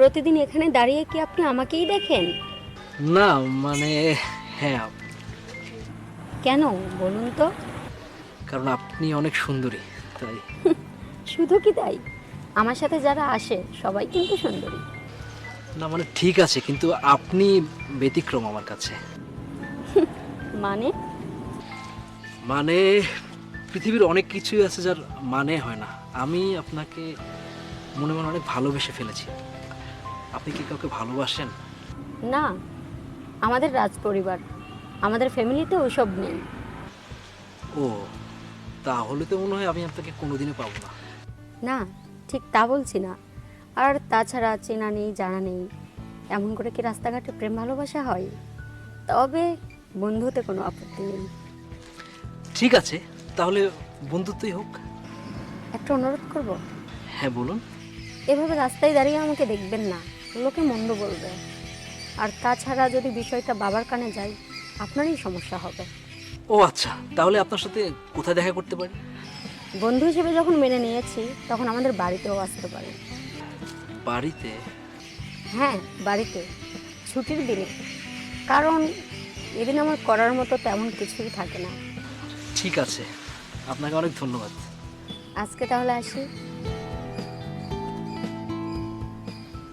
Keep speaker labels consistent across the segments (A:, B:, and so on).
A: প্রতিদিন এখানে দাঁড়িয়ে কি আপনি আমাকেই দেখেন?
B: না মানে হ্যাঁ,
A: কেন বলুন তো?
B: কারণ আপনি অনেক সুন্দরী তাই।
A: শুধু কি তাই? আমার সাথে যারা আসে সবাই কিন্তু সুন্দরী।
B: না মানে ঠিক আছে, কিন্তু আপনি ব্যতিক্রম আমার কাছে।
A: মানে?
B: মানে পৃথিবীর অনেক কিছুই আছে যার মানে হয় না। আমি আপনাকে মনে মনে অনেক ভালোবেসে ফেলেছি। আপনি কি কাউকে ভালোবাসেন?
A: না, আমাদের রাজপরিবার, আমাদের ফ্যামিলিতে ওসব নেই।
B: ও, তাহলে তো মনে হয় আমি আপনাকে কোনোদিনও পাবো না।
A: না, ঠিক তা বলছি না। আর তাছাড়া চেনা নেই জানা নেই, এমন করে কি রাস্তাঘাটে প্রেম ভালোবাসা হয়? তবে বন্ধুতে কোনো আপত্তি নেই।
B: ঠিক আছে, তাহলে বন্ধুত্বই হোক।
A: একটা অনুরোধ করব,
B: হ্যাঁ বলুন।
A: এভাবে রাস্তায় দাঁড়িয়ে আমাকে দেখবেন না, লোকে মন্দ বলবে। আর তাছাড়া যদি বিষয়টা বাবার কানে যায়, আপনারই সমস্যা হবে।
B: ও আচ্ছা, তাহলে আপনার সাথে কোথায় দেখা করতে পারি?
A: বন্ধু হিসেবে যখন মেনে নিয়েছি, তখন আমাদের বাড়িতেও আসতে পারে।
B: বাড়িতে?
A: হ্যাঁ, বাড়িতে, ছুটির দিনে। কারণ এদিন আমার করার মতো তেমন কিছুই থাকে না।
B: ঠিক আছে, আপনাকে অনেক ধন্যবাদ।
A: আজকে তাহলে আসি।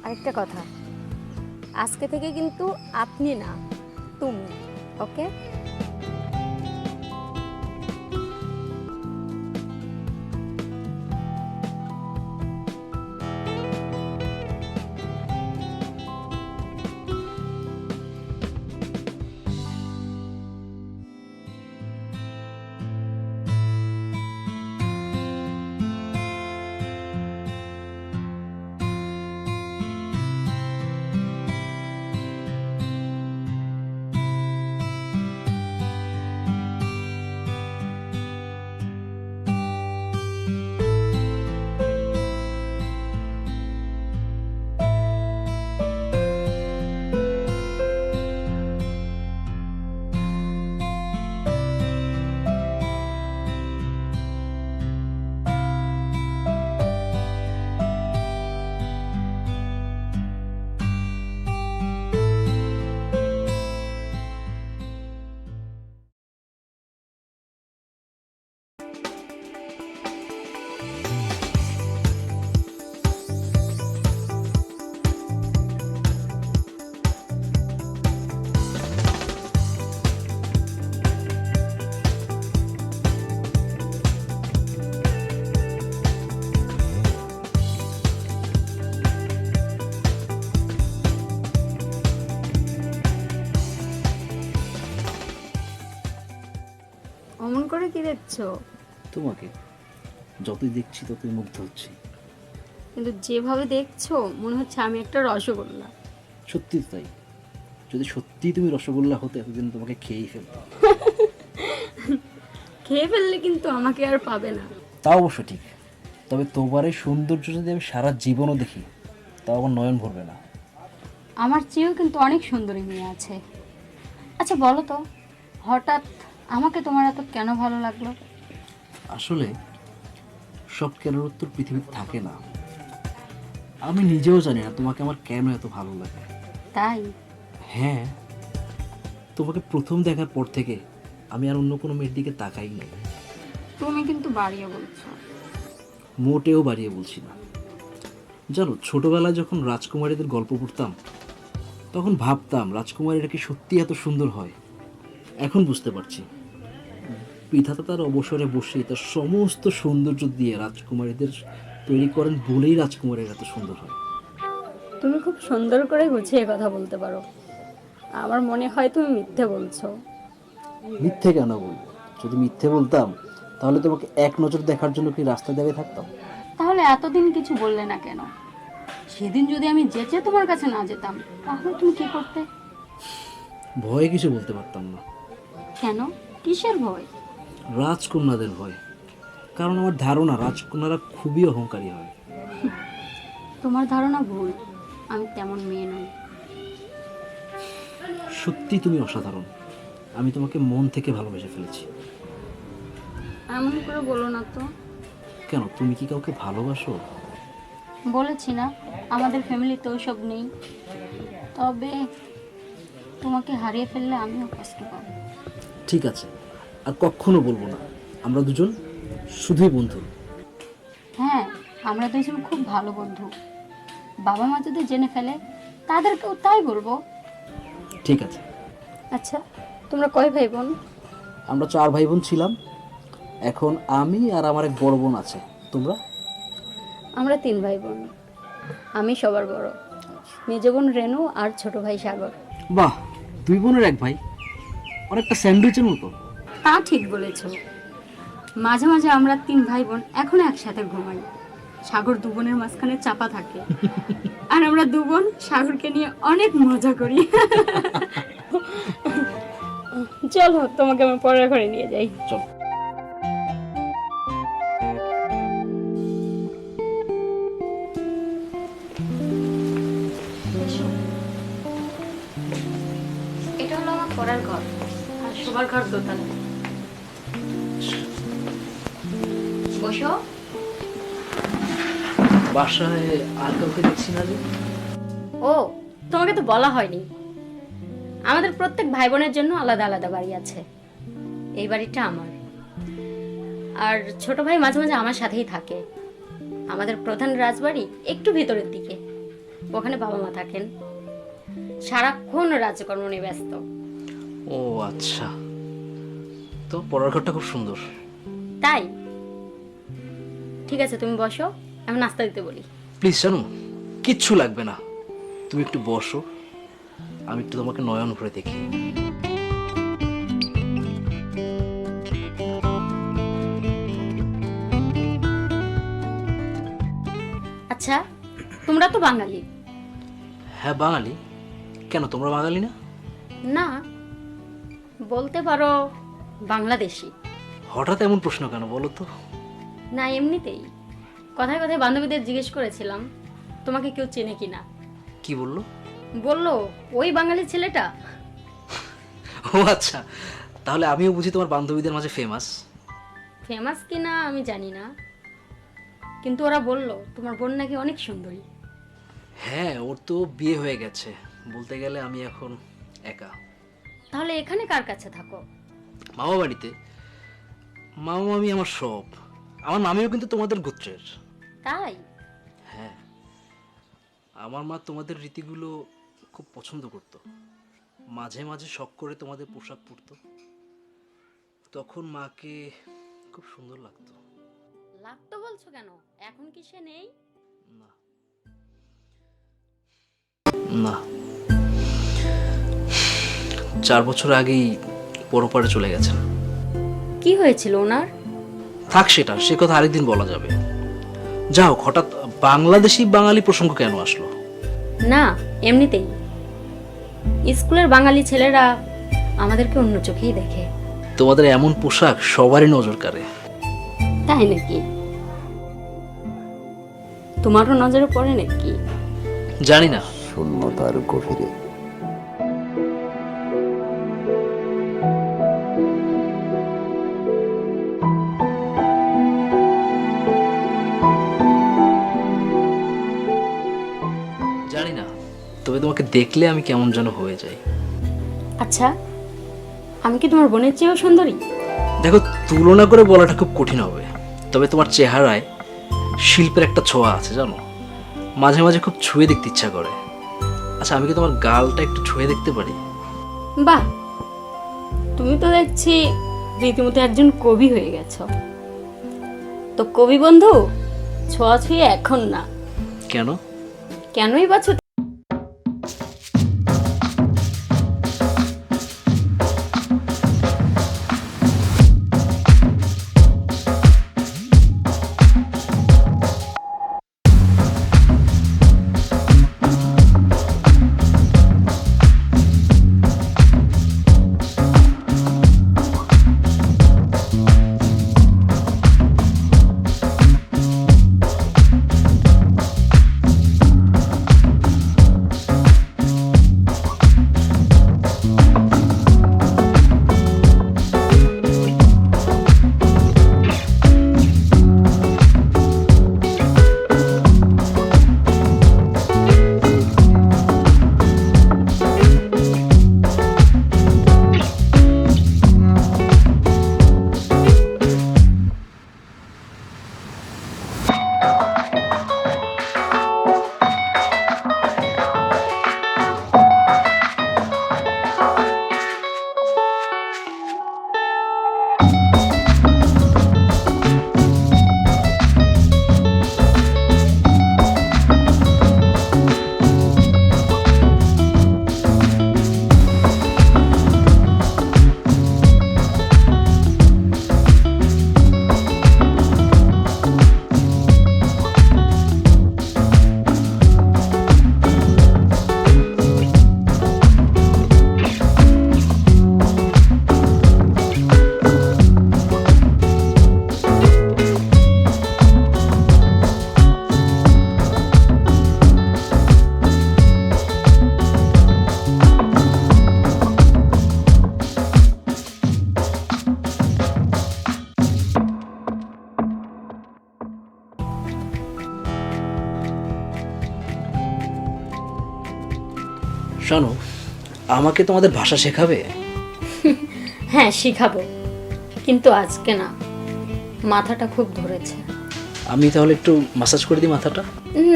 A: আরেকটা কথা, আজকে থেকে কিন্তু আপনি না, তুমি। ওকে? অমন করে কি দেখছো?
B: তোমাকে যতই দেখছি ততই মুগ্ধ হচ্ছি।
A: কিন্তু যেভাবে দেখছো মনে হচ্ছে আমি একটা রসগোল্লা।
B: সত্যি তো তাই। যদি সত্যিই তুমি রসগোল্লা হতে, এতদিন তোমাকে খেয়েই ফেলতাম।
A: খেয়ে ফেললে কিন্তু আমাকে আর পাবে না।
B: তা অবশ্য ঠিক, তবে তোমার এই সৌন্দর্য যদি আমি সারা জীবনও দেখি, তাও আমার নয়ন ভরবে না।
A: আমার চেয়েও কিন্তু অনেক সুন্দরী মেয়ে আছে। আচ্ছা বলো তো, হঠাৎ আমাকে তোমার এত কেন ভালো লাগলো?
B: আসলে সব কেনার উত্তর পৃথিবীতে থাকে না। আমি নিজেও জানি না তোমাকে আমার কেন এত ভালো লাগে।
A: তাই?
B: হ্যাঁ, তোমাকে প্রথম দেখার পর থেকে আমি আর অন্য কোনো মেয়ের দিকে তাকাই নাই।
A: তুমি কিন্তু বাড়িয়ে বলছো।
B: মোটেও বাড়িয়ে বলছি না। জানো, ছোটবেলায় যখন রাজকুমারীদের গল্প পড়তাম, তখন ভাবতাম রাজকুমারীরা কি সত্যি এত সুন্দর হয়। এখন বুঝতে পারছি, বিধাতা তার অবসরে বসে তার সমস্ত সৌন্দর্য দিয়ে রাজকুমারীদের তৈরি করেন বলেই রাজকুমারীরা এত সুন্দর হয়।
A: তুমি খুব সুন্দর করে গুছিয়ে কথা বলতে পারো। আমার মনে হয় তুমি মিথ্যে বলছো।
B: মিথ্যে কেন বলবো? যদি মিথ্যে বলতাম, তাহলে তোমাকে এক নজর দেখার জন্য কি রাস্তায় দাঁড়িয়ে থাকতাম?
A: তাহলে এতদিন কিছু বললে না কেন? সেদিন যদি আমি যেচে তোমার কাছে না যেতাম, তাহলে তুমি কি করতে?
B: ভয়ে কিছু বলতে পারতাম না।
A: কেন? কিসের ভয়?
B: রাজকন্যাদের ভয়। কারণ আমার ধারণা রাজকন্যারা খুবই অহংকারী হয়।
A: তোমার ধারণা ভুল, আমি তেমন মেয়ে নই।
B: সত্যি তুমি অসাধারণ। আমি তোমাকে মন থেকে ভালোবেসে ফেলেছি।
A: এমন করে বলো না তো।
B: কেন, তুমি কি কাউকে ভালোবাসো?
A: বলেছি না আমাদের ফ্যামিলিতে ওইসব নেই, তবে তোমাকে হারিয়ে ফেললে আমিও কষ্ট পাবো।
B: ঠিক আছে, আর কখনো বলবো না। আমরা দুজন শুধুই বন্ধু।
A: হ্যাঁ, আমরা দুজন খুব ভালো বন্ধু। বাবা মা যদি জেনে ফেলে তাদেরকেও তাই বলবো।
B: ঠিক আছে।
A: আচ্ছা, তোমরা কয় ভাই বোন?
B: আমরা 4 ভাই বোন ছিলাম, এখন আমি আর আমার এক বড় বোন আছে। তোমরা?
A: আমরা 3 ভাই বোন, আমি সবার বড়, মেজ বোন রেনু আর ছোট ভাই সাগর।
B: বাহ, 2 বোনের 1 ভাই, অনেকটা স্যান্ডউইচের মতো।
A: তা ঠিক বলেছ। মাঝে মাঝে আমরা 3 ভাই বোন এখনো একসাথে ঘুমাই। সাগর 2 বোনের মাঝখানে চাপা থাকে, আর আমরা 2 বোন সাগরকে নিয়ে অনেক মজা করি। চলো, তোমাকে আমি পরের ঘরে নিয়ে যাই।
B: চল।
A: এটা হলো আমার পড়ার ঘর, আর সবার ঘর দোতলা। বসো।
B: বাসায় আর কাউকে দেখছি না যে।
A: ও, তোমাকে তো বলা হয়নি, আমাদের প্রত্যেক ভাই বোনের জন্য আলাদা আলাদা বাড়ি আছে। এই বাড়িটা আমার, আর ছোট ভাই মাঝে মাঝে আমার সাথেই থাকে। আমাদের প্রধান রাজবাড়ি একটু ভেতরের দিকে, ওখানে বাবা মা থাকেন, সারাক্ষণ রাজকর্ম নিয়ে ব্যস্ত।
B: ও আচ্ছা, তো পড়ার ঘরটা খুব সুন্দর।
A: তাই? ঠিক আছে, তুমি বসো, আমি নাস্তা দিতে বলি।
B: প্লিজ জানো, কিচ্ছু লাগবে না, তুমি একটু বসো, আমি একটু তোমাকে নয়ন ভরে দেখি।
A: আচ্ছা, তোমরা তো বাঙালি।
B: হ্যাঁ বাঙালি। কেন, তোমরা বাঙালি না?
A: না, বলতে পারো বাংলাদেশি।
B: হঠাৎ এমন প্রশ্ন কেন বলো তো?
A: না, এমনিতেই কথায় কথায় বান্ধবীদের জিজ্ঞেস করেছিলাম তোমাকে কেউ চেনে কিনা।
B: কি বললো?
A: বললো ওই বাঙালি ছেলেটা।
B: ও আচ্ছা, তাহলে আমিও বুঝি তোমার বান্ধবীদের মাঝে ফেমাস।
A: ফেমাস কিনা আমি জানি না, কিন্তু ওরা বললো তোমার বোন নাকি অনেক সুন্দরী।
B: হ্যাঁ, ওর তো বিয়ে হয়ে গেছে, বলতে গেলে আমি এখন একা।
A: তাহলে এখানে কার কাছে থাকো?
B: মামা বাড়িতে। মামা মামি আমার সব, আমার মামিও কিন্তু তোমাদের গোত্রের।
A: তাই?
B: হ্যাঁ, আমার মা তোমাদের রীতিগুলো খুব পছন্দ করত, মাঝে মাঝে শখ করে তোমাদের পোশাক পরতো, তখন মাকে খুব সুন্দর লাগতো।
A: লাগতো বলছো কেন? এখন কি সে নেই?
B: না না, 4 বছর আগেই পরপারে চলে গেছেন।
A: কি হয়েছিল ওনার?
B: থাক, সে কথা আরেকদিন বলা যাবে। যাও, হঠাৎ বাংলাদেশি বাঙালি প্রসঙ্গ কেন আসলো?
A: না, এমনিতেই স্কুলের বাঙালি ছেলেরা আমাদেরকে অন্য চোখেই দেখে।
B: তোমাদের এমন পোশাক সবারই নজর কাড়ে।
A: তাই নাকি? তোমারও নজরে পড়ে নাকি?
B: জানি না।
C: শূন্যতার গভীরে
B: জানি না, তবে তোমাকে দেখলে আমি কেমন যেন হয়ে যাই।
A: আচ্ছা, আমি কি তোমার বোনের চেয়েও সুন্দরী?
B: দেখো, তুলনা করে বলাটা খুব কঠিন হবে, তবে তোমার চেহারায় শিল্পের একটা ছোঁয়া আছে জানো, মাঝে মাঝে খুব ছুঁয়ে দেখতে ইচ্ছা করে। আচ্ছা, আমি কি তোমার গালটা একটু ছুঁয়ে দেখতে পারি?
A: বাহ, তুমি তো দেখছি রীতিমতো একজন কবি হয়ে গেছো। তো কবি বন্ধু, ছোঁয়াছুঁয়ি এখন না।
B: কেন?
A: কেনই বা ছুঁতে
B: শোনো, আমাকে তোমাদের ভাষা শেখাবে?
A: হ্যাঁ, শিখাবো, কিন্তু আজকে না, মাথাটা খুব ধরেছে।
B: আমি তাহলে একটু মাসাজ করে দিই মাথাটা।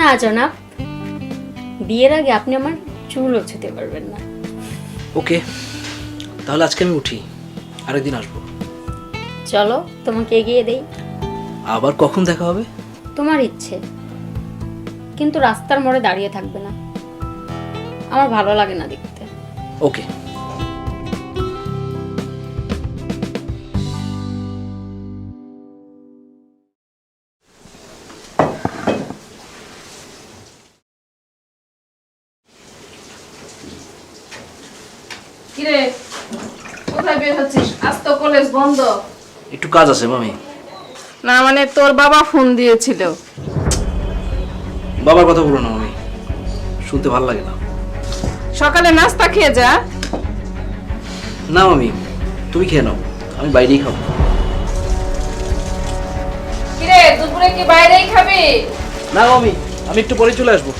A: না জনাব, বিয়ের আগে আপনি আমার চুলও ছুতে পারবেন না।
B: ওকে, তাহলে আজকে আমি উঠি, আরেকদিন আসবো।
A: চলো তোমাকে এগিয়ে দেই।
B: আবার কখন দেখা হবে?
A: তোমার ইচ্ছে, কিন্তু রাস্তার মোড়ে দাঁড়িয়ে থাকবে না, আমার ভালো লাগে না দেখতে।
B: ওকে।
C: কিরে, কোথায় বের হচ্ছিস? আজ তো কলেজ বন্ধ।
B: একটু কাজ আছে মামি।
C: না মানে তোর বাবা ফোন দিয়েছিল।
B: বাবার কথা বলো না মামি, শুনতে ভালো লাগে না।
C: সকালে নাস্তা খেয়ে যা।
B: না মামি, তুমি খেয়ে নাও, আমি বাইরেই খাবো।
C: কিরে, দুপুরে কি বাইরেই খাবি?
B: না মামি, আমি একটু পরে চলে আসবো।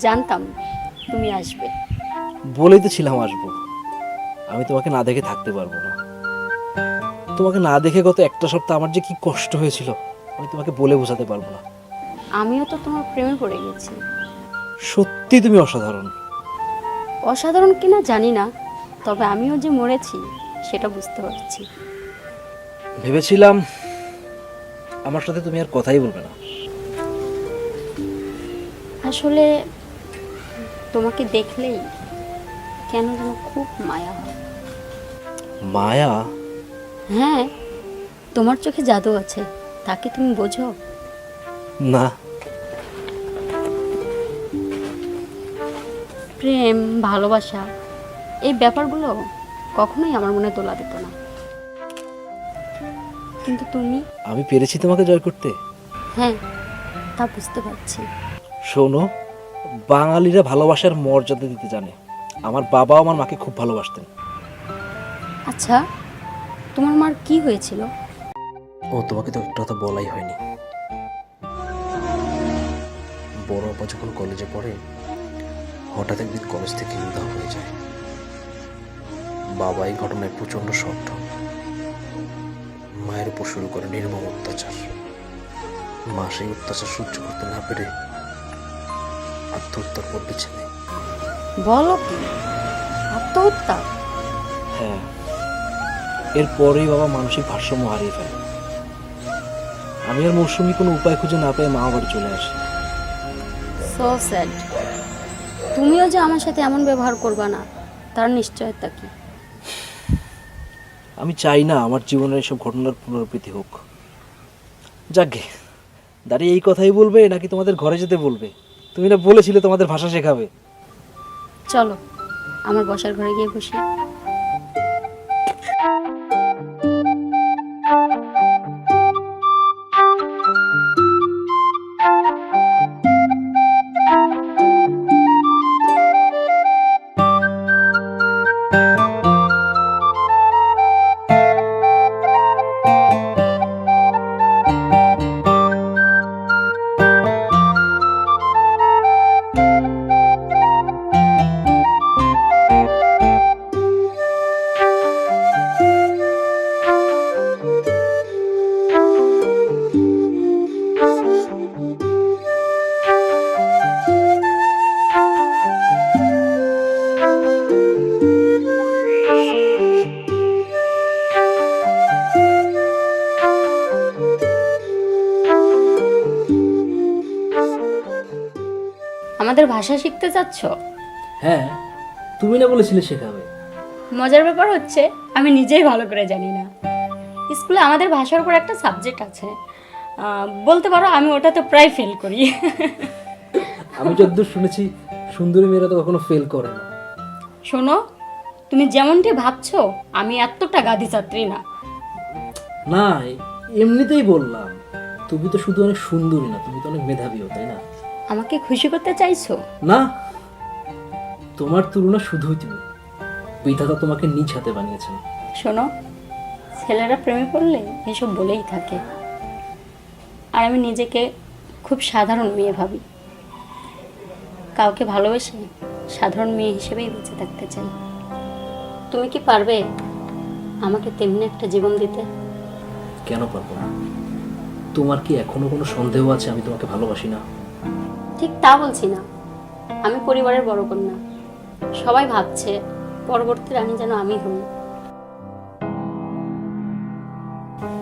A: জানতাম তুমি আসবে।
B: বলেই তো ছিলাম আসবো। আমি তোমাকে না দেখে থাকতে পারবো না। তোমাকে না দেখে গত একটা সপ্তাহ আমার যে কি কষ্ট হয়েছিল, আমি তোমাকে বলে বোঝাতে পারবো না।
A: আমিও তো তোমার প্রেমে পড়ে গেছি।
B: সত্যি তুমি অসাধারণ।
A: অসাধারণ কিনা জানি না, তবে আমিও যে মরেছি সেটা বুঝতে পারছি।
B: ভেবেছিলাম আমার সাথে তুমি আর কথাই বলবে না।
A: আসলে তোমাকে দেখলেই কেন যেন খুব মায়া হয়।
B: মায়া?
A: হ্যাঁ, তোমার চোখে জাদু আছে, তাকে তুমি বোঝো?
B: না।
A: প্রেম, ভালোবাসা, এই ব্যাপারগুলো কখনোই আমার মনে দোলা দিত না, কিন্তু তুমি।
B: আমি পেরেছি তোমাকে জয় করতে।
A: হ্যাঁ, তা বুঝতে পারছি।
B: শোনো, বাঙালিরা ভালোবাসার মর্যাদা দিতে জানে। আমার বাবাও আমার মাকে খুব ভালোবাসতেন।
A: আচ্ছা, তোমার মার কি হয়েছিল?
B: ও, তোমাকে তো একটা কথা বলাই হয়নি। বড় আপা যখন কলেজে পড়ে, হঠাৎ একদিন কলেজ থেকে উধাও হয়ে যায়। বাবা এই ঘটনায় প্রচন্ড শক্ত। মায়ের উপর শুরু করে নির্মম অত্যাচার। মা সেই অত্যাচার সহ্য করতে না পেরে আত্মহত্যার পথ বেছে নেয়।
A: বলো কি, আত্মহত্যা?
B: হ্যাঁ, এরপরেই বাবা মানসিক ভারসাম্য হারিয়ে ফেলে। আমি আর মৌসুমী কোনো উপায় খুঁজে না পেয়ে মা বাড়ি চলে আসি।
A: So sad. তুমিও যে আমার সাথে এমন ব্যবহার করবা না, তার নিশ্চয়তা কি?
B: আমি চাই না আমার জীবনের এসব ঘটনার পুনরাবৃত্তি হোক। যাকগে, দাঁড়িয়ে এই কথাই বলবে নাকি তোমাদের ঘরে যেতে বলবে? তুমি না বলেছিলে তোমাদের ভাষা শেখাবে।
A: চলো আমার বসার ঘরে গিয়ে বসি। আমাদের ভাষা শিখতে চাচ্ছ?
B: হ্যাঁ, তুমি না বলেছিলে শেখাবে।
A: মজার ব্যাপার হচ্ছে আমি নিজেই ভালো করে জানি না। স্কুলে আমাদের ভাষার উপর একটা সাবজেক্ট আছে, বলতে পারো আমি ওটাতে প্রায় ফেল করি।
B: আমি যতদূর শুনেছি সুন্দরী মেয়েরা তো কখনো ফেল করে না।
A: শোনো, তুমি যেমনটি ভাবছো আমি এতটা গাধি ছাত্রী না।
B: না, এমনিতেই বললাম। তুমি তো শুধু অনেক সুন্দরী না, তুমি তো অনেক মেধাবীও, তাই না?
A: আমাকে খুশি করতে চাইছো?
B: না, তোমার তুলনা শুধুই তুমি। বিধাতা তোমাকে নিজ হাতে বানিয়েছেন।
A: শোনো, ছেলেরা প্রেমে পড়লে এসব বলেই থাকে, আর আমি নিজেকে খুব সাধারণ মেয়ে ভাবি। কাউকে ভালোবেসে সাধারণ মেয়ে হিসেবেই বেঁচে থাকতে চাই। তুমি কি পারবে আমাকে তেমনি একটা জীবন দিতে?
B: কেন পারবো না? তোমার কি এখনো কোনো সন্দেহ আছে আমি তোমাকে ভালোবাসি না?
A: ঠিক তা বলছি না, আমি পরিবারের বড় কন্যা। সবাই ভাবছে পরবর্তী রানী যেন আমি হই।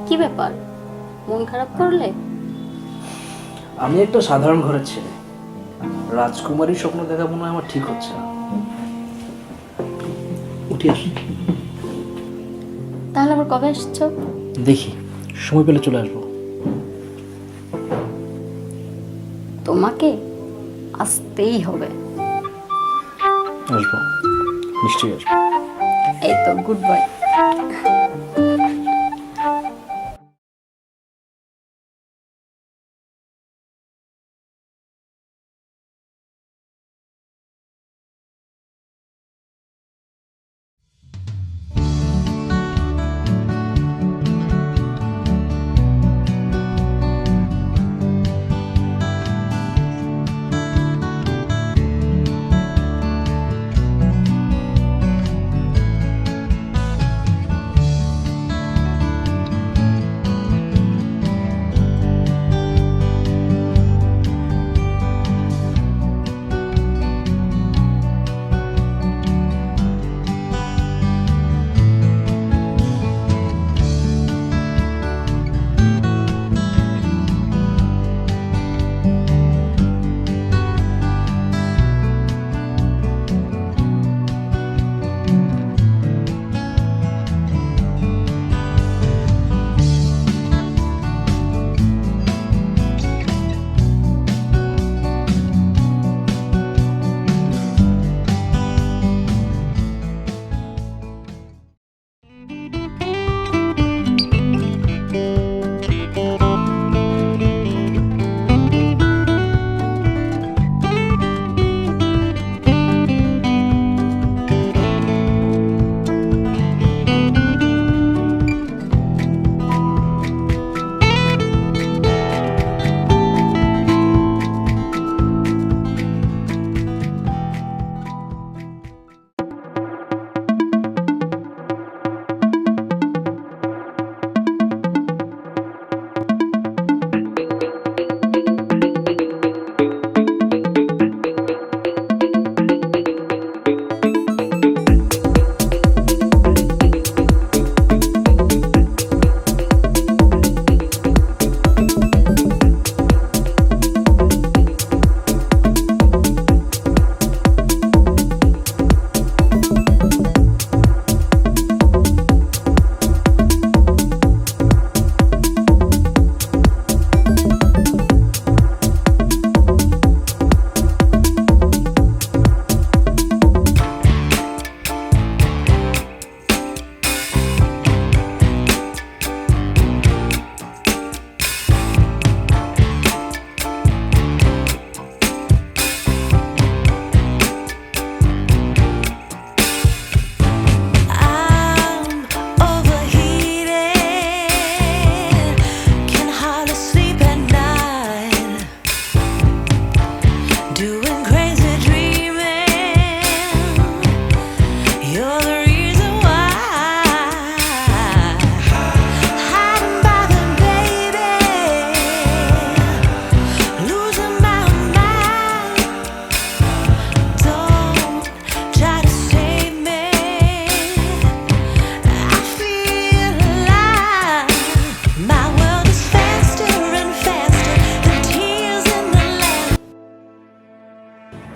A: কি ব্যাপার, মন খারাপ করলে?
B: আমি একটা সাধারণ ঘরের ছেলে, রাজকুমারীর স্বপ্ন দেখা মনে হয় আমার ঠিক হচ্ছে না। উঠে আসি।
A: তাহলে আবার কবে আসছো?
B: দেখি, সময় পেলে চলে আসবো।
A: তোমাকে আসতেই হবে।
B: আসবো, নিশ্চয়ই আসবো।
A: এই তো, গুড বাই।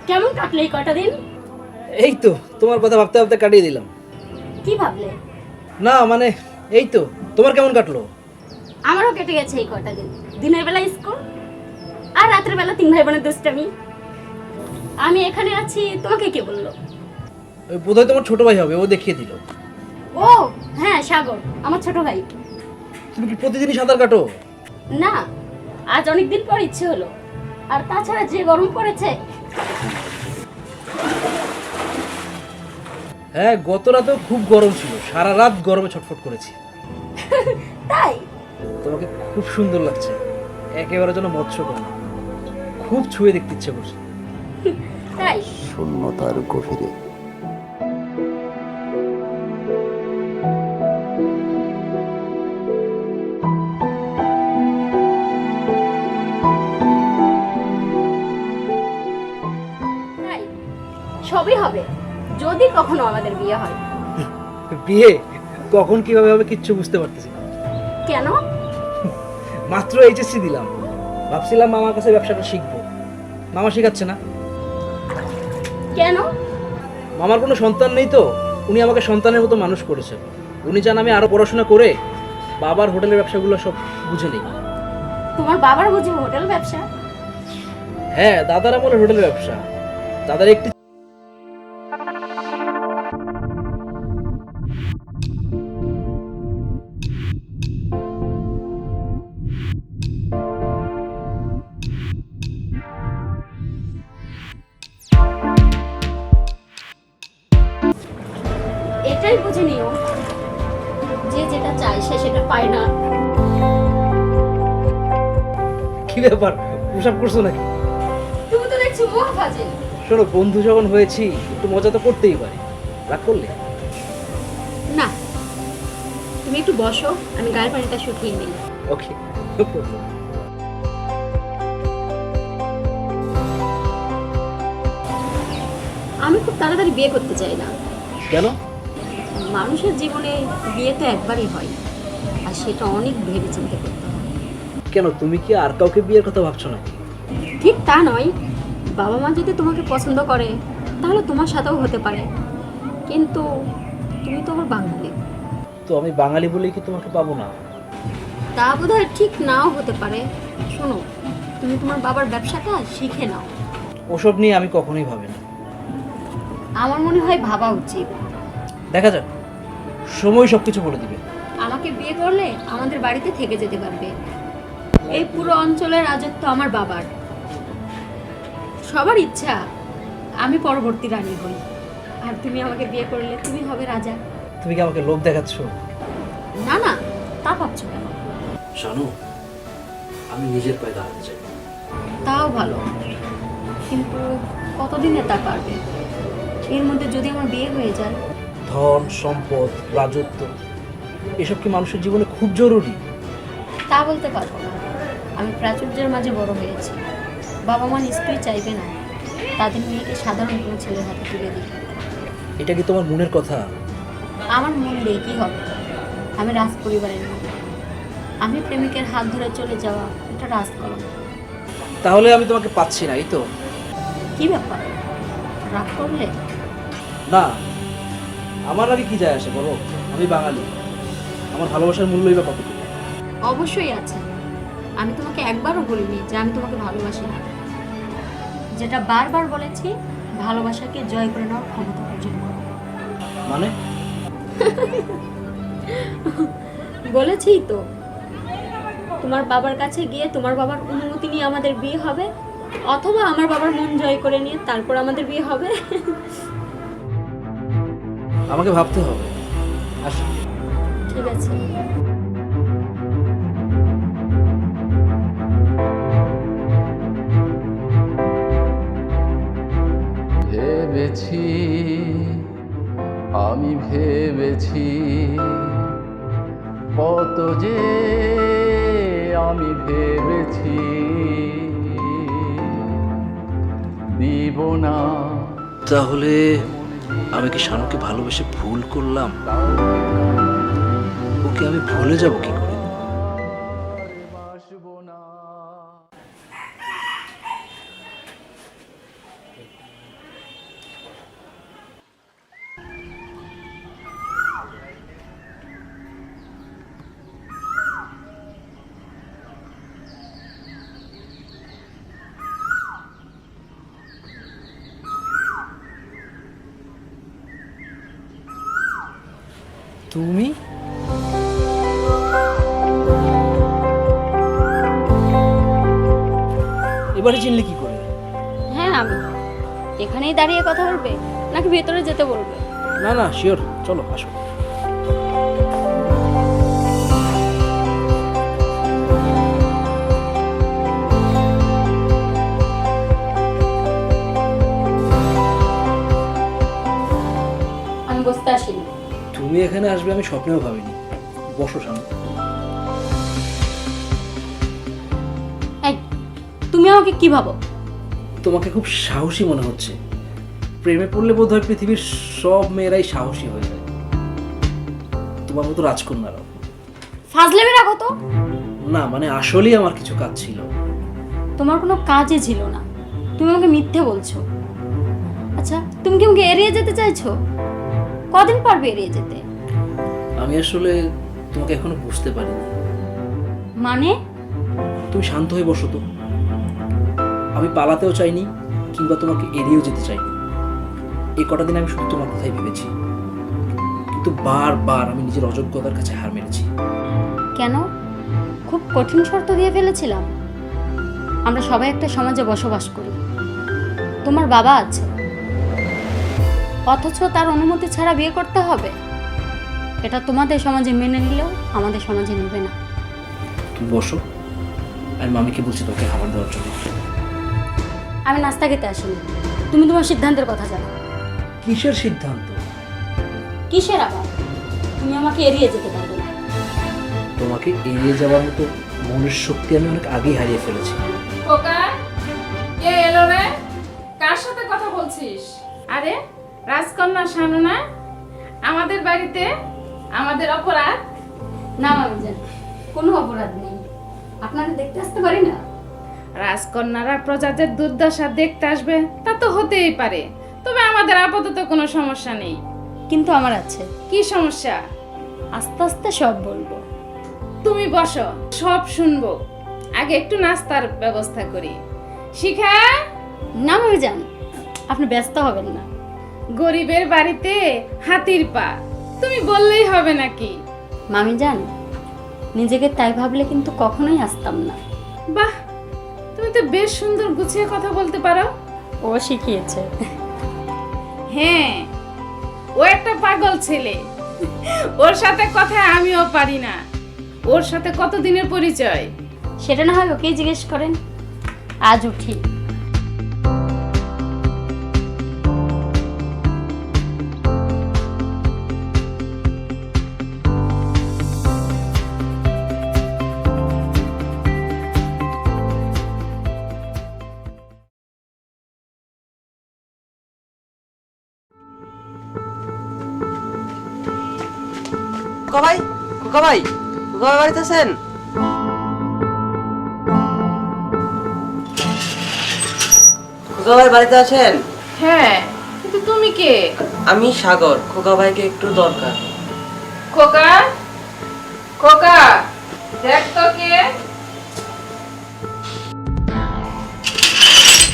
A: কেমন কাটলো এই কটা দিন?
B: এই তো তোমার কথা ভাবতে ভাবতে কাটিয়ে দিলাম।
A: কি ভাবলে?
B: না মানে এই তো, তোমার কেমন কাটলো?
A: আমারও কেটে গেছে এই কটা দিন। দিনের বেলা স্কুল, আর রাতের বেলা তিন ভাই বোনের দুষ্টামি। আমি এখানে আছি, তোমাকে কে বললো?
B: ওই বোধহয় তোমার ছোট ভাই হবে, ও দেখিয়ে দিল।
A: ও হ্যাঁ, সাগর আমার ছোট ভাই।
B: তুমি কি প্রতিদিনই সাঁতার কাটো?
A: না, আজ অনেকদিন পর ইচ্ছে হলো। আর তাছাড়া যে গরম পড়েছে।
B: হ্যাঁ, গত রাতেও খুব গরম ছিল, সারা রাত গরমে ছটফট করেছি।
A: তাই?
B: তোমাকে খুব সুন্দর লাগছে, একেবারে যেন মৎস্যকন্যা। খুব ছুঁয়ে দেখতে ইচ্ছে করছে।
A: তাই?
D: শূন্যতার গভীরে
A: তাই? সবই হবে যদি কখনো আমাদের বিয়ে হয়।
B: বিয়ে কখন কিভাবে হবে কিচ্ছু বুঝতে পারতেছি না।
A: কেন?
B: মাত্র এইচএসসি দিলাম, ভাবছিলাম মামার কাছে ব্যবসাটা শিখবো। মামা শেখাচ্ছে না।
A: কেন?
B: মামার কোনো সন্তান নেই তো, উনি আমাকে সন্তানের মতো মানুষ করেছেন। উনি চান আমি আরো পড়াশোনা করে বাবার হোটেলের ব্যবসাগুলো সব বুঝে নিই।
A: তোমার বাবার বুঝি হোটেল ব্যবসা?
B: হ্যাঁ, দাদার আমলে হোটেলের ব্যবসা। দাদার একটি
A: এটাই বুঝে নিও, যে যেটা চায় সে সেটা পায় না।
B: কি ব্যাপার, পোশাক করছো নাকি?
A: তুমি তো দেখছি মুখ ফাজিল।
B: শোনো, বন্ধু যখন হয়েছি একটু মজা তো করতেই পারি। রাগ করলে?
A: না, তুমি একটু বসো, আমি গায়ের পানিটা শুকিয়ে নিই।
B: ওকে, নো প্রবলেম।
A: আমি খুব তাড়াতাড়ি বিয়ে করতে চাই না।
B: কেন?
A: মানুষের জীবনে বিয়ে তো একবারই হয়, আর সেটা অনেক ভেবে চিন্তে করতে হয়।
B: কেন, তুমি কি আর কাউকে বিয়ের কথা ভাবছো নাকি?
A: ঠিক তা নয়, বাবা মা যদি তোমাকে পছন্দ করে তাহলে তোমার সাথেও হতে পারে, কিন্তু তুমি তো আমার বাঙালি।
B: তো আমি বাঙালি বলেই কি তোমাকে পাবো না?
A: তা বোধহয় ঠিক নাও হতে পারে। শোনো, তুমি তোমার বাবার ব্যবসাটা শিখে নাও।
B: ওসব নিয়ে আমি কখনোই ভাবি না।
A: আমার মনে হয় ভাবা উচিত।
B: দেখা যাক, সময় সবকিছু বলে দিবে।
A: আমাকে বিয়ে করলে আমাদের বাড়িতে থেকে যেতে পারবে। এই পুরো অঞ্চলের রাজত্ব আমার বাবার। সবার ইচ্ছা আমি পরবর্তী রানী হই, আর তুমি আমাকে বিয়ে করলে তুমি হবে রাজা।
B: তুমি কি আমাকে লোভ দেখাচ্ছ?
A: না না, তা পাচ্ছ কেন?
B: জানো, আমি নিজের পায়ে দাঁড়াতে চাই।
A: তাও ভালো, কিন্তু কতদিনে তা পারবে? এর মধ্যে যদি আমার বিয়ে হয়ে যায়?
B: ধন সম্পদ রাজত্ব এসব কি মানুষের জীবনে খুব জরুরি?
A: তা বলতে পারবো না। আমি প্রাচুর্যের মাঝে বড় হয়েছি। বাবা মা নিশ্চয়ই চাইবে না তাদের মেয়েকে সাধারণ কোনো ছেলের হাতে তুলে দিই।
B: এটা কি তোমার মনের কথা?
A: আমার মন দিয়ে কী হবে? আমি রাজ পরিবারের মেয়ে। আমি প্রেমিকের হাত ধরে চলে যাওয়া এটা রাজকরণ।
B: তাহলে আমি তোমাকে পাচ্ছি না, এই তো?
A: কি ব্যাপার, রাগ করলে?
B: না, আমার আগে কি যায় আসে বলো? আমি বাঙালি, আমার ভালোবাসার মূল্যই বা কতটুকু?
A: অবশ্যই আছে। আমি তোমাকে একবারও বলিনি যে আমি তোমাকে ভালোবাসি না। যেটা বারবার বলেছি, ভালোবাসাকে জয় করে নেওয়ার ক্ষমতা অর্জন করো।
B: মানে?
A: বলেছি তো, তোমার বাবার কাছে গিয়ে তোমার বাবার অনুমতি নিয়ে আমাদের বিয়ে হবে, অথবা আমার বাবার মন জয় করে নিয়ে তারপর আমাদের বিয়ে হবে।
B: আমাকে ভাবতে হবে। আসো।
A: ঠিক আছে।
D: ভেবেছি, আমি ভেবেছি কত যে আমি ভেবেছি দিব না।
B: তাহলে আমি কি শানুকে ভালোবেসে ভুল করলাম? ওকে আমি ভুলে যাব কি করে?
D: বাসবো না।
B: তুমি? এবারে চিনলে কি করে?
A: হ্যাঁ, আমি। এখানেই দাঁড়িয়ে কথা বলবে নাকি ভেতরে যেতে বলবে?
B: না না শিওর, চলো আসো।
A: আমি বসতে আসিনি।
B: তুমি এখানে আসবে আমি স্বপ্নেও ভাবিনি। বসো সামনে।
A: এই, তুমি আমাকে কি ভাবো?
B: তোমাকে খুব সাহসী মনে হচ্ছে। প্রেমে পড়লে বোধ হয় পৃথিবীর সব মেয়েরাই সাহসী হয়ে যায়, তোমার মতো রাজকন্যারাও।
A: ফাজলামি রাখো তো।
B: না মানে আসলেই আমার কিছু কাজ ছিল।
A: তোমার কোনো কাজই ছিল না, তুমি আমাকে মিথ্যে বলছো। আচ্ছা, তুমি কি আমাকে এড়িয়ে যেতে চাইছো? কদিন পারবে এড়িয়ে যেতে?
B: আমি আসলে তোমাকে এখনো বুঝতে পারিনি।
A: মানে?
B: তুমি শান্ত হয়ে বসো তো। আমি পালাতেও চাইনি, কিংবা তোমাকে এড়িয়েও যেতে চাইনি। এই কটা দিন আমি শুধু তোমার কথাই ভেবেছি, কিন্তু বারবার আমি নিজের অযোগ্যতার কাছে হার মেরেছি।
A: কেন? খুব কঠিন শর্ত দিয়ে ফেলেছিলাম? আমরা সবাই একটা সমাজে বসবাস করি, তোমার বাবা আছে, অথচ তার অনুমতি ছাড়া বিয়ে করতে হবে? এটা তোমাদের সমাজে মেনে নিলেও আমাদের সমাজে নেবে না।
B: তুমি বসো, আমি মামিকে বলছি তোকে খাবার দেওয়ার জন্য।
A: আমি নাস্তা খেতে আসিনি, তুমি তোমার সিদ্ধান্তের কথা জানো।
B: কিসের সিদ্ধান্ত?
A: কিসের আবার? তুমি আমাকে এড়িয়ে যেতে পারবে না।
B: তোমাকে এড়িয়ে যাওয়ার মতো মনের শক্তি আমি অনেক আগেই হারিয়ে ফেলেছি।
C: খোকা, কে এলো রে? কার সাথে কথা বলছিস? আরে রাজকন্যা শানু না? আমাদের বাড়িতে আমাদের অপরাধ?
A: না মামি জান, কোনো অপরাধ নেই, আপনাকে দেখতে আসতে পারি না।
C: রাজকন্যারা প্রজাদের দুর্দশা দেখতে আসবে তা তো হতেই পারে, তবে আমাদের আপাতত কোনো সমস্যা নেই।
A: কিন্তু আমার আছে।
C: কি সমস্যা?
A: আস্তে আস্তে সব বলবো।
C: তুমি বসো, সব শুনবো। আগে একটু নাস্তার ব্যবস্থা করি। শিখা,
A: না মামি জান, আপনি ব্যস্ত হবেন না।
C: গরিবের বাড়িতে হাতির পা, তুমি বললেই হবে নাকি?
A: মামি জান, নিজেকে তাই ভাবলে কিন্তু কখনোই আসতাম না।
C: বাহ, তুমি তো বেশ সুন্দর গুছিয়ে কথা বলতে পারো।
A: ও শিখিয়েছে।
C: হ্যাঁ, ও একটা পাগল ছেলে, ওর সাথে কথা আমিও পারি না। ওর সাথে কতদিনের পরিচয়?
A: সেটা না হয় ওকেই জিজ্ঞেস করেন। আজ উঠি।
E: খোকা ভাই, খোকা ভাই, খোকা ভাই বাড়িতে আছেন? খোকা ভাই বাড়িতে আছেন?
C: হ্যাঁ, কিন্তু তুমি কে?
E: আমি সাগর, খোকা ভাইকে একটু দরকার।
C: খোকা, খোকা, দেখ তো কে।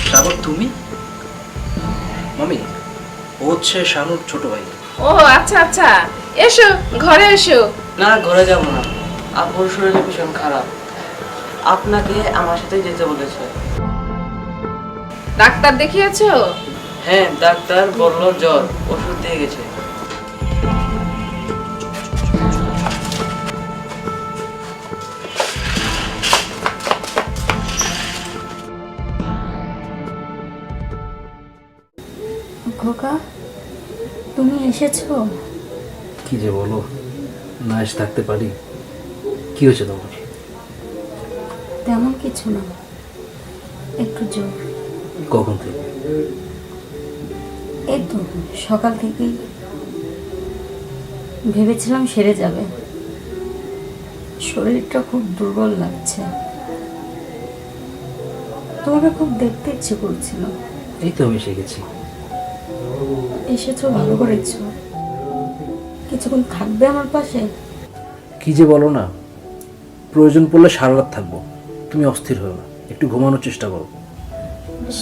B: সাগর তুমি? মামি, ও হচ্ছে শানুর ছোট ভাই।
C: ও আচ্ছা আচ্ছা, এসো ঘরে এসো।
E: না, ঘরে যাব না, আপুর শরীরে ভীষণ খারাপ, আপনাকে আমার সাথে যেতে বলেছে।
C: ডাক্তার দেখিয়েছো?
E: হ্যাঁ, ডাক্তার বলল জ্বর, ওষুধ দিয়ে গেছে।
A: খোকা, তুমি এসেছো?
B: কি যে বলো, না এসে থাকতে পারি? কি হয়েছে তোমার?
A: তেমন কিছু না, একটু জ্বর।
B: কখন থেকে?
A: এই তো সকাল থেকেই। ভেবেছিলাম সেরে যাবে, শরীরটা খুব দুর্বল লাগছে। তোমাকে খুব দেখতে ইচ্ছে করছিল।
B: এই তো আমি শিখেছি।
A: এসেছো, ভালো করেছো। কিছুক্ষণ থাকবে আমার পাশে?
B: কি যে বলো না, প্রয়োজন পড়লে সারা রাত থাকবো। তুমি অস্থির হও না, একটু ঘুমানোর চেষ্টা করো।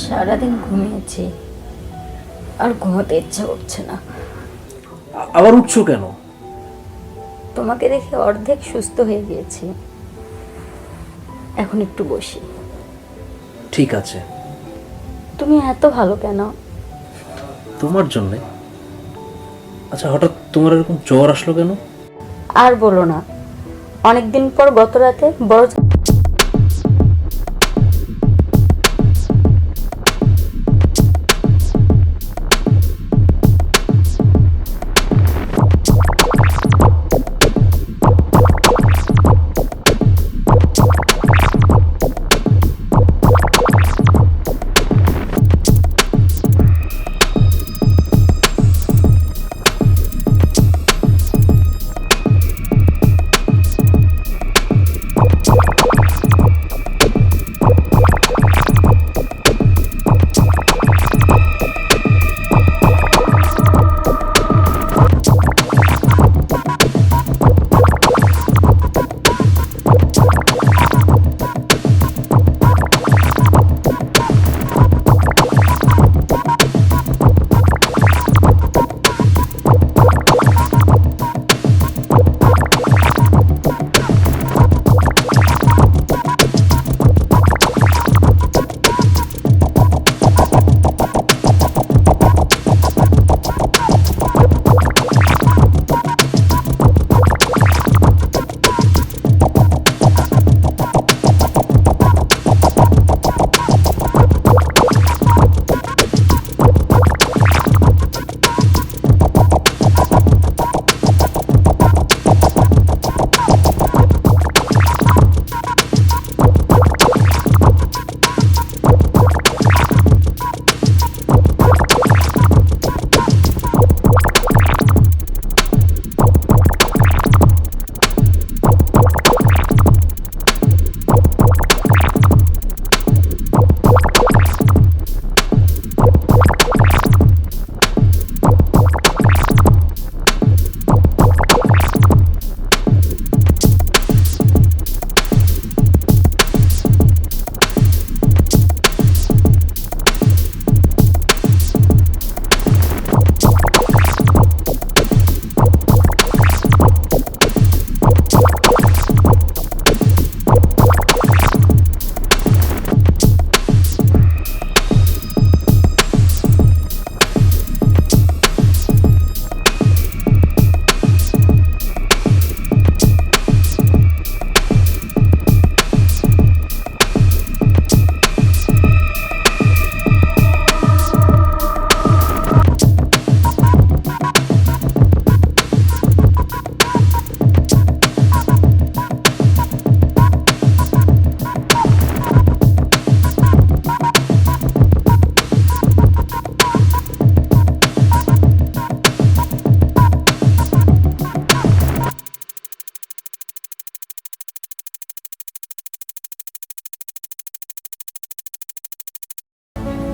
A: সারাদিন ঘুমিয়েছি, আর ঘুমাতে ইচ্ছা করছে না।
B: আবার উঠছো কেন?
A: তোমাকে দেখে অর্ধেক সুস্থ হয়ে গিয়েছি, এখন একটু বসি।
B: ঠিক আছে।
A: তুমি এত ভালো কেন?
B: তোমার জন্যে। আচ্ছা, হঠাৎ তোমার এরকম জ্বর আসলো কেন?
A: আর বলো না, অনেকদিন পর গত রাতে বড়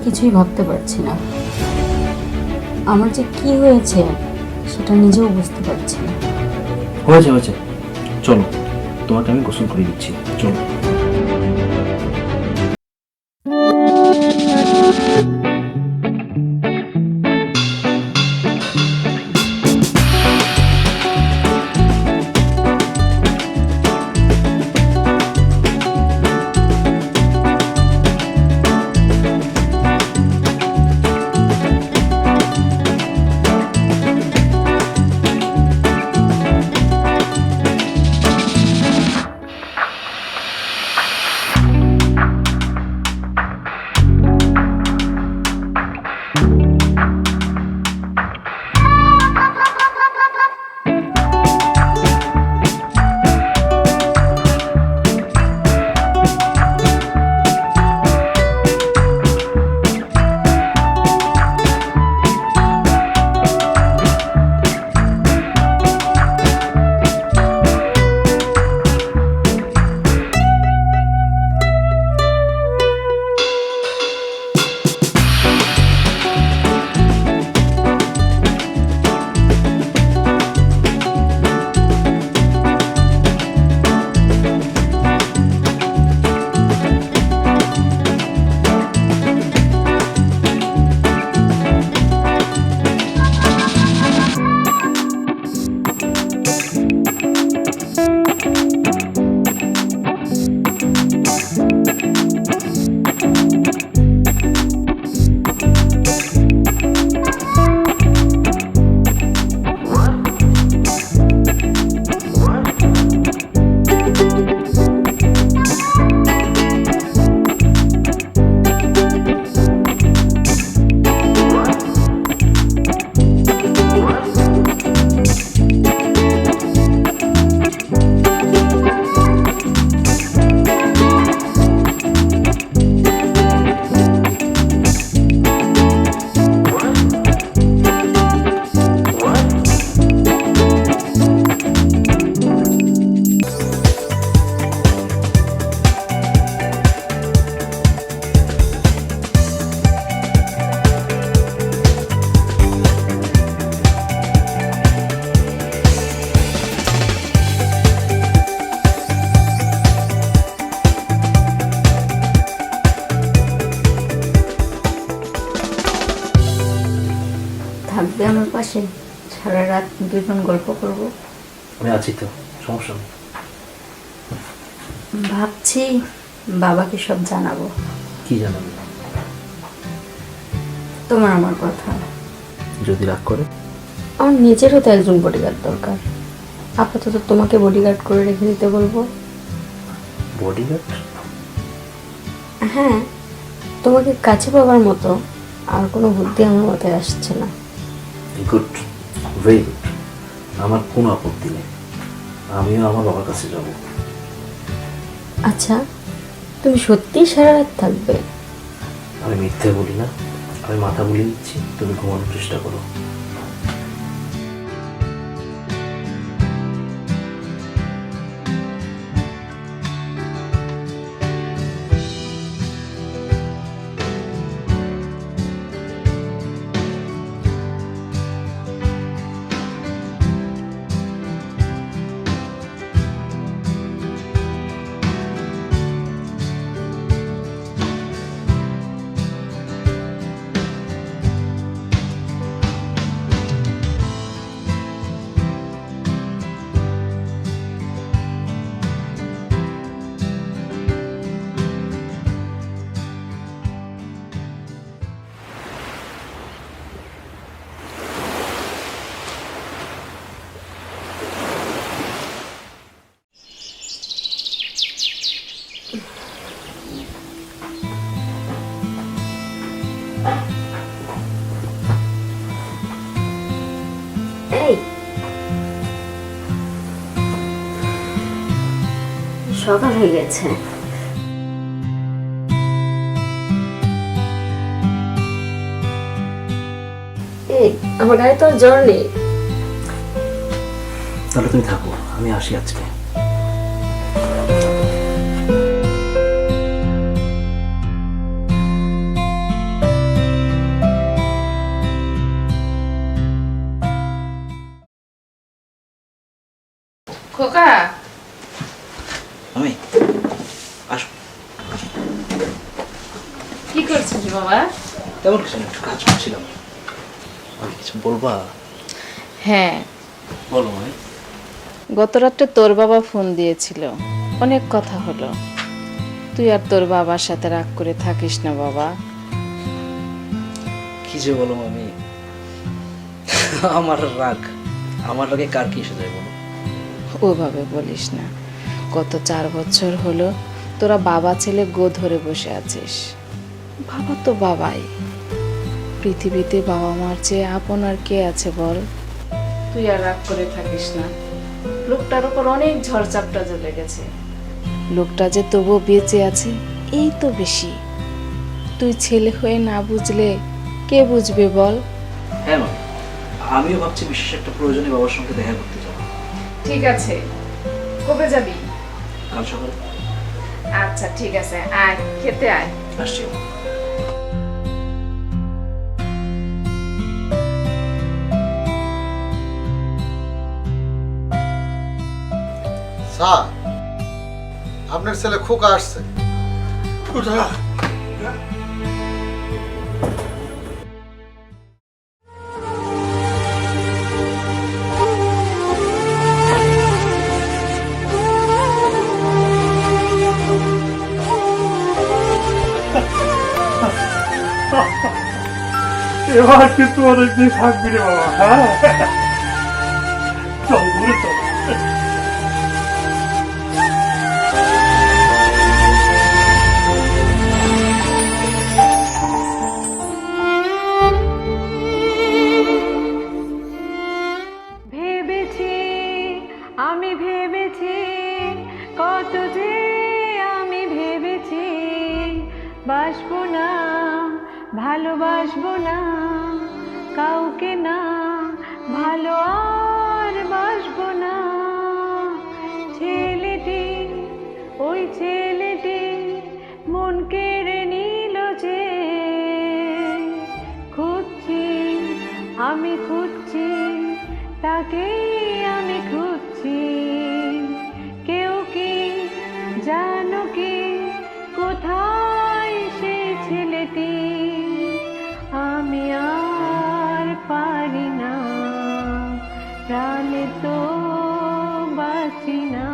A: কিছুই ভাবতে পারছি না। আমার যে কি হয়েছে সেটা নিজেও বুঝতে পারছি না।
B: হয়েছে হয়েছে, চলো তোমাকে আমি গোসল করে দিচ্ছি, চলো।
A: পাশে সারা রাত দুজন গল্প করব?
B: আমি আছি তো, সমস্যা নেই।
A: ভাবছি বাবাকে সব জানাবো।
B: কি জানাবি?
A: তোমার আমার কথা।
B: যদি রাগ করে?
A: আমার নিজেরও তো একজন বডিগার্ড দরকার। আপাতত তোমাকে বডিগার্ড করে রেখে দিতে বলবো।
B: বডিগার্ড?
A: হ্যাঁ, তোমাকে কাছে পাবার মতো আর কোনো বুদ্ধি আমার মাথায় আসছে না।
B: Good, very good. আমার কোনো আপত্তি নেই, আমিও আমার বাবার কাছে যাব।
A: আচ্ছা, তুমি সত্যিই সারা রাত থাকবে?
B: আমি মিথ্যে বলি না, আমি মাথা বলে দিচ্ছি, তুমি ঘুমানোর চেষ্টা করো।
A: এই সকাল হয়ে গেছে। এই আমার গায়ে তো আর জ্বর নেই।
B: তাহলে তুমি থাকো, আমি আসি আজকে।
C: খোকা,
B: আমি আসো।
C: কি করছিস বাবা?
B: তেমন কিছু না, একটু কাজ করছিলাম। আমি কিছু বলবা?
C: হ্যাঁ,
B: বলো আমি।
C: গত রাত্রে তোর বাবা ফোন দিয়েছিল, অনেক কথা হলো। তুই আর তোর বাবার সাথে রাগ করে থাকিস না বাবা।
B: কি যে বলো আমি, আমার রাগে কার কি এসে যায় বলো?
C: ওভাবে বলিস না। গত 4 বছর হলো তোরা বাবা ছেলে গো ধরে বসে আছিস। বাবা তো বাবাই, পৃথিবীতে বাবা মার চেয়ে আপন আর কে আছে বল? তুই আর রাগ করে থাকিস না। লোকটার উপর অনেক ঝড়ঝাপটা জ্বলে গেছে, লোকটা যে তবুও বেঁচে আছে এই তো বেশি। তুই ছেলে হয়ে না বুঝলে কে বুঝবে বল?
B: হ্যাঁ মা, আমিও ভাবছি বিশেষ একটা প্রয়োজনে বাবার সঙ্গে দেখা করতে যাবো।
C: ঠিক আছে, কবে যাবি?
B: কাল সকালে।
C: আচ্ছা ঠিক আছে, আয় খেতে আয়।
B: আসছি।
F: স্যার, আপনার ছেলে খোকা আসছে।
G: এবার কিন্তু অনেকদিন থাকবি রে বাবা। হ্যাঁ, চল ঘুরে চল।
H: ভেবেছি, আমি ভেবেছি, কত যে আমি ভেবেছি, বাসবো না, ভালোবাসবো না, কাউকে না, ভালো আর বাসবো না। ছেলেটি, ওই ছেলেটি মন কেড়ে নিল যে, খুঁজছি, আমি খুঁজছি, তাকেই আমি খুঁজছি। কেউ কি জানো কি কোথায় সেই ছেলেটি? আমি আর পারি না। প্রাণে তো বাঁচি না।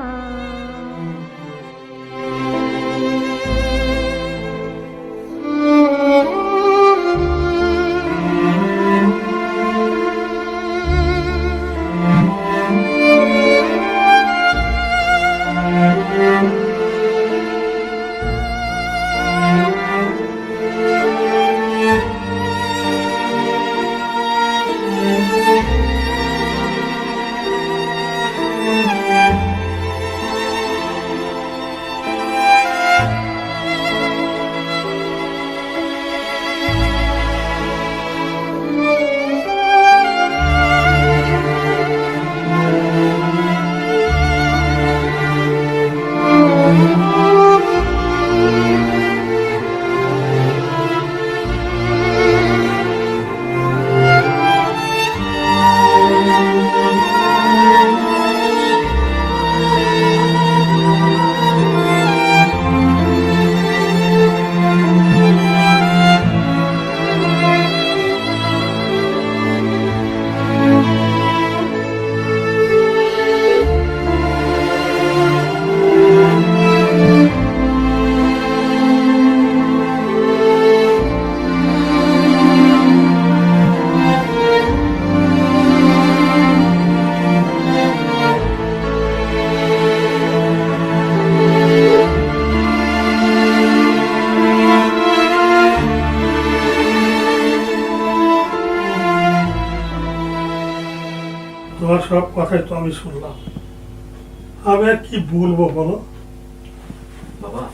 G: তোমার সব কথাই তো আমি শুনলাম, আমি আর কি বলবো বলো?
B: বাবা,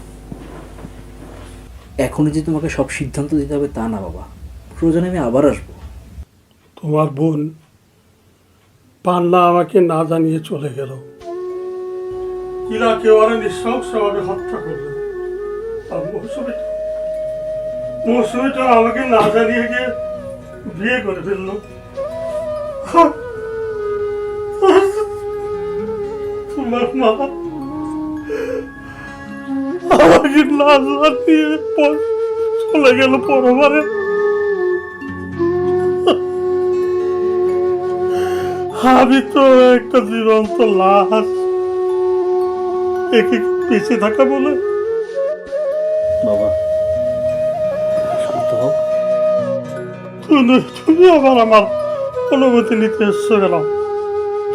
B: এখনই যে তোমাকে সব সিদ্ধান্ত দিতে হবে তা না বাবা, প্রয়োজনে আমি আবার আসবো।
G: তোমার বোন পান্না আমাকে না জানিয়ে চলে গেল, কিনা কেউ আর নৃশংসভাবে হত্যা করলো। আর মৌসুমিটা আমাকে না জানিয়ে গিয়ে বিয়ে করে ফেললো। তোমার মা আমাকে না জানিয়ে চলে গেল পরবারে। আমি তো একটা জীবন্ত লাশ, একে বেঁচে থাকা বলে?
B: বাবা শান্ত হও।
G: তুমি আবার আমার অনুমতি নিতে এসছো গেল?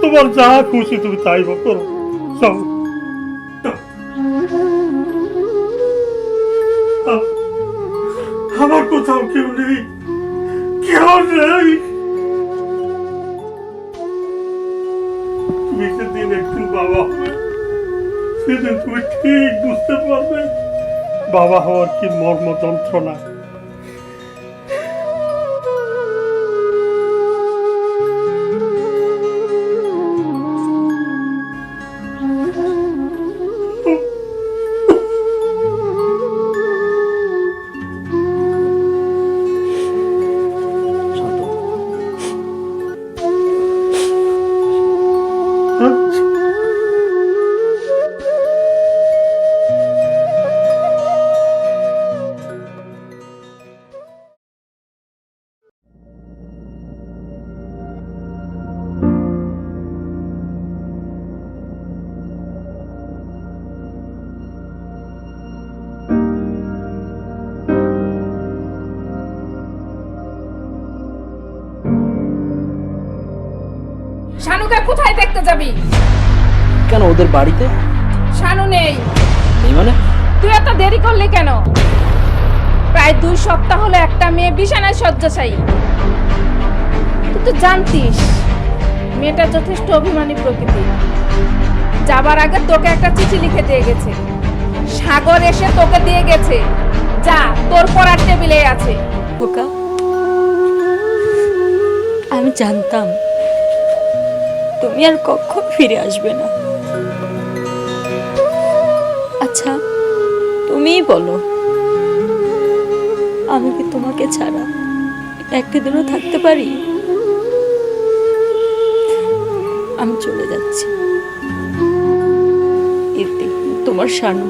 G: তোমার যা খুশি তুমি তাই করো, যাও। আমার কোথাও কেউ নেই, কেউ নেই। তুমি সেদিন একদিন বাবা হবে, সেদিন তুমি ঠিক বুঝতে পারবে বাবা হওয়ার কি মর্ম যন্ত্রণা।
B: শান্ত হও।
C: শানুকে কোথায় দেখতে যাবি?
B: কেন ওদের বাড়িতে?
C: শানু নেই।
B: নেই মানে?
C: তুই এত দেরি করলি কেন? প্রায় 2 সপ্তাহ হলো একটা মেয়ে বিছানায় শয্যাশায়ী। তুই তো জানতিস মেয়েটা যথেষ্ট অভিমানী প্রকৃতি। যাবার আগে তোকে একটা চিঠি লিখে দিয়ে গেছে, সাগর এসে তোকে দিয়ে গেছে। যা, তোর পড়ার টেবিলে আছে।
A: খোকা, আমি জানতাম তুমি আর কখন ফিরে আসবে না। আচ্ছা তুমিই বলো, আমি কি তোমাকে ছাড়া একটা দিনও থাকতে পারি? আমি চলে যাচ্ছি। ইতি, তোমার শানু।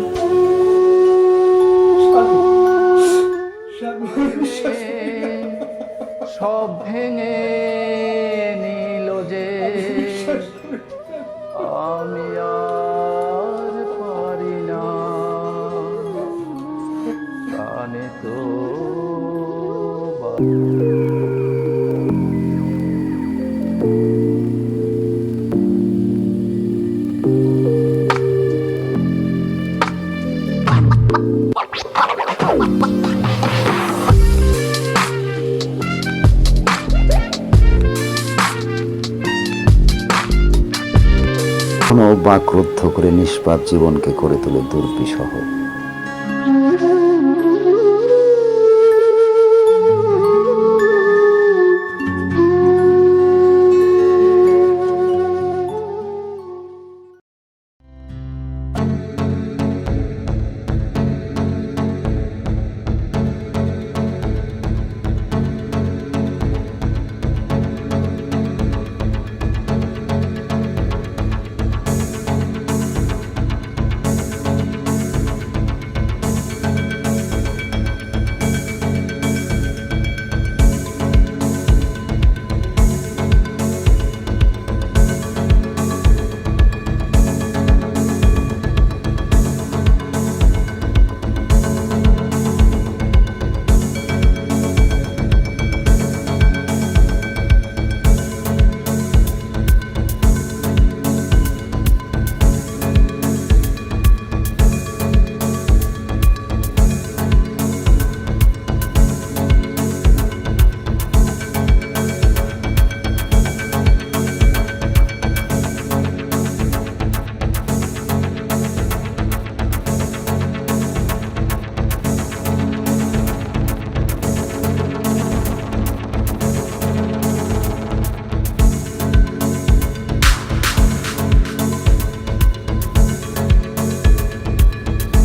D: সব ভেঙে নিল যে মানে তো
I: কোনো বাকরুদ্ধ করে নিষ্পাপ জীবনকে করে তোলে দুর্বিষহ।